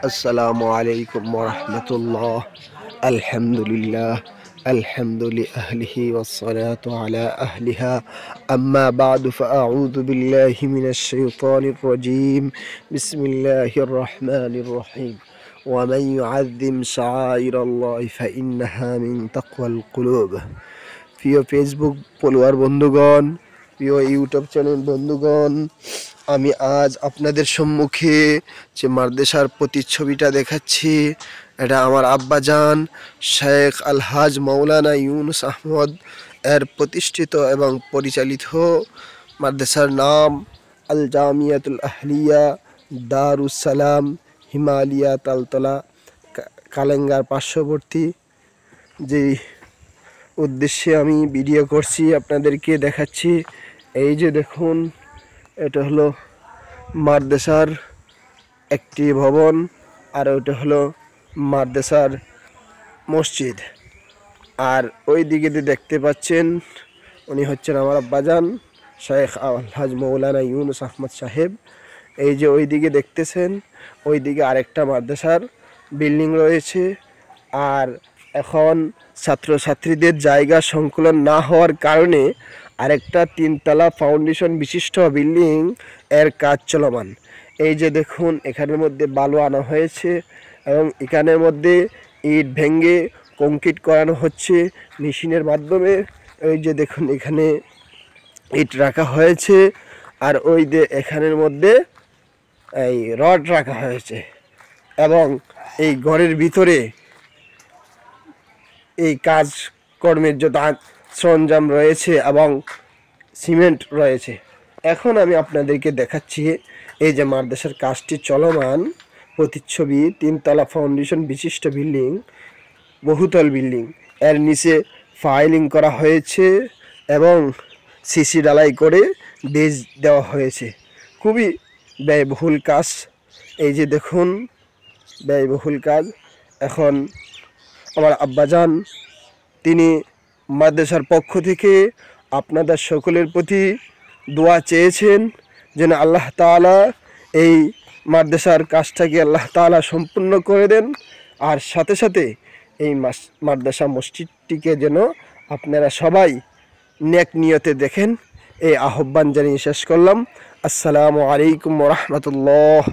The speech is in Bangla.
السلام عليكم ورحمة الله. الحمد لله. الحمد لأهله والصلاة على أهلها. أما بعد فأعوذ بالله من الشيطان الرجيم. بسم الله الرحمن الرحيم. ومن يعظم شعائر الله فإنها من تقوى القلوب. প্রিয় ফেসবুক ফলোয়ার বন্ধুগণ, প্রিয় ইউটিউব চ্যানেল বন্ধুগণ, আমি আজ আপনাদের সম্মুখে যে মাদ্রাসার প্রতিচ্ছবিটা দেখাচ্ছি, এটা আমার আব্বাজান শেখ আলহাজ মাওলানা ইউনুস আহমদ এর প্রতিষ্ঠিত এবং পরিচালিত মাদ্রাসার নাম আল জামিয়াতুল আহলিয়া দারুস সালাম হিমালয়া তালতলা কালেঙ্গার পার্শ্ববর্তী। যে উদ্দেশ্যে আমি ভিডিও করছি আপনাদেরকে দেখাচ্ছি, এই যে দেখুন, এটা হলো মাদ্রাসার একটি ভবন, আর ওটা হলো মাদ্রাসার মসজিদ। আর ওই দিকে দেখতে পাচ্ছেন, উনি হচ্ছেন আমার আব্বাজান শেখ আলহাজ মৌলানা ইউনুস আহমদ সাহেব। এই যে ওই দিকে দেখতেছেন, ওই দিকে আরেকটা মাদ্রাসার বিল্ডিং রয়েছে। আর এখন ছাত্রছাত্রীদের জায়গা সংকুলন না হওয়ার কারণে আরেকটা 3তলা ফাউন্ডেশন বিশিষ্ট বিল্ডিং এর কাজ চলমান। এই যে দেখুন, এখানের মধ্যে বালু আনা হয়েছে এবং এখানের মধ্যে ইট ভেঙে কংক্রিট করানো হচ্ছে মেশিনের মাধ্যমে। এই যে দেখুন, এখানে ইট রাখা হয়েছে, আর ওই যে এখানের মধ্যে এই রড রাখা হয়েছে, এবং এই ঘরের ভিতরে এই কাজকর্মের যত সরঞ্জাম রয়েছে এবং সিমেন্ট রয়েছে। এখন আমি আপনাদেরকে দেখাচ্ছি এই যে মাদ্রাসার কাজটি চলমান প্রতিচ্ছবি। 3তলা ফাউন্ডেশন বিশিষ্ট বিল্ডিং, বহুতল বিল্ডিং, এর নিচে ফাইলিং করা হয়েছে এবং সিসি ঢালাই করে বেজ দেওয়া হয়েছে। খুবই ব্যয়বহুল কাজ। এই যে দেখুন, ব্যয়বহুল কাজ। এখন আমার আব্বাজান তিনি মাদ্রাসার পক্ষ থেকে আপনাদের সকলের প্রতি দোয়া চেয়েছেন যেন আল্লাহ তাআলা এই মাদ্রাসার কাজটাকে আল্লাহ তাআলা সম্পূর্ণ করে দেন, আর সাথে সাথে এই মাদ্রাসা মসজিদটিকে যেন আপনারা সবাই নেক নিয়তে দেখেন। এই আহ্বান জানিয়ে শেষ করলাম। আসসালামু আলাইকুম ওয়া রাহমাতুল্লাহ।